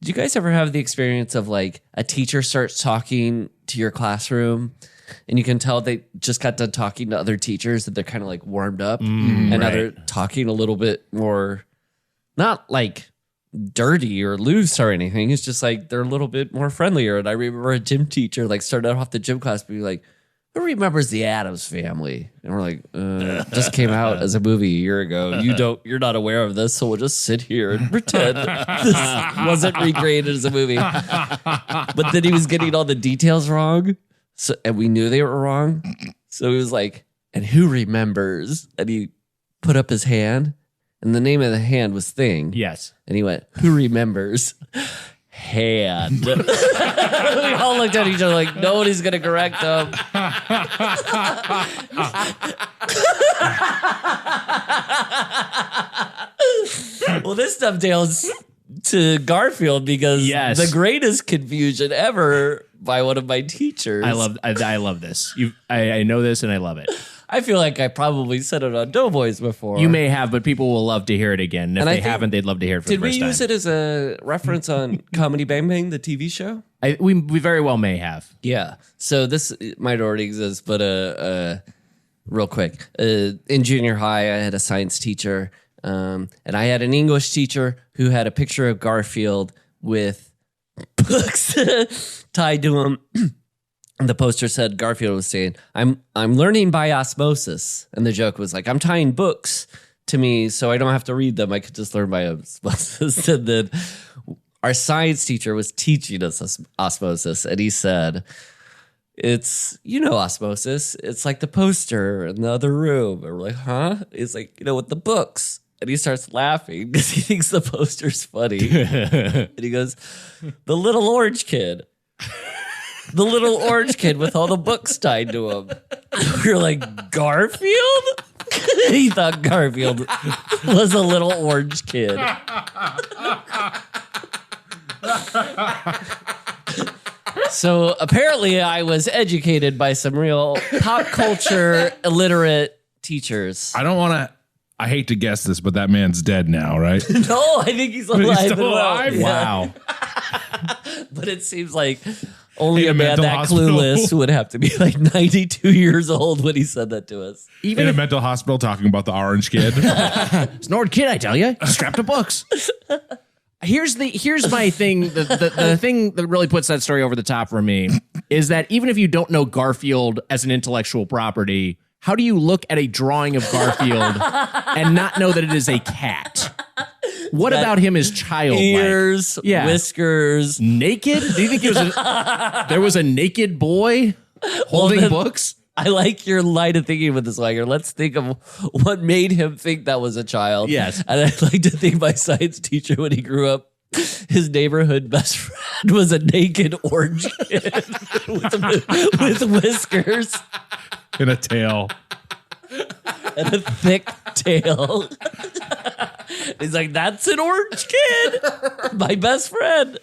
Did you guys ever have the experience of like a teacher starts talking to your classroom and you can tell they just got done talking to other teachers that they're kind of like warmed up and now they're talking a little bit more, not like dirty or loose or anything. It's just like they're a little bit more friendlier. And I remember a gym teacher like started off the gym class being like, who remembers the Addams Family? And we're like, just came out as a movie a year ago. You're not aware of this, so we'll just sit here and pretend this wasn't recreated as a movie. But then he was getting all the details wrong, and we knew they were wrong. So he was like, and who remembers? And he put up his hand, and the name of the hand was Thing. Yes. And he went, who remembers? Hand. We all looked at each other like nobody's gonna correct them. Well, this stuff dovetails to Garfield because the greatest confusion ever by one of my teachers. I love this. I know this and I love it. I feel like I probably said it on Doughboys before. You may have, but people will love to hear it again. And if they haven't, they'd love to hear it for the first time. Did we use it as a reference on Comedy Bang Bang, the TV show? We very well may have. Yeah. So this might already exist, but real quick. In junior high, I had a science teacher, and I had an English teacher who had a picture of Garfield with books tied to him. And the poster said Garfield was saying, I'm learning by osmosis. And the joke was like, I'm tying books to me so I don't have to read them. I could just learn by osmosis. And then our science teacher was teaching us osmosis. And he said, it's, osmosis. It's like the poster in the other room. And we're like, huh? He's like, with the books. And he starts laughing because he thinks the poster's funny. And he goes, the little orange kid. The little orange kid with all the books tied to him. We were like, Garfield? He thought Garfield was a little orange kid. So apparently I was educated by some real pop culture illiterate teachers. I hate to guess this, but that man's dead now, right? No, I think he's alive. He's still alive? Wow. But it seems like only a man that clueless would have to be like 92 years old when he said that to us. Even in a mental hospital talking about the orange kid. It's an orange kid, I tell you. Strapped to books. Here's my thing. The thing that really puts that story over the top for me is that even if you don't know Garfield as an intellectual property, how do you look at a drawing of Garfield and not know that it is a cat? What about him as childlike? Ears, whiskers. Naked? Do you think there was a naked boy holding books? I like your line of thinking with this, Lager. Let's think of what made him think that was a child. Yes. And I'd like to think my science teacher, when he grew up, his neighborhood best friend was a naked orange kid with whiskers. And a tail. And a thick tail. He's like, that's an orange kid. My best friend.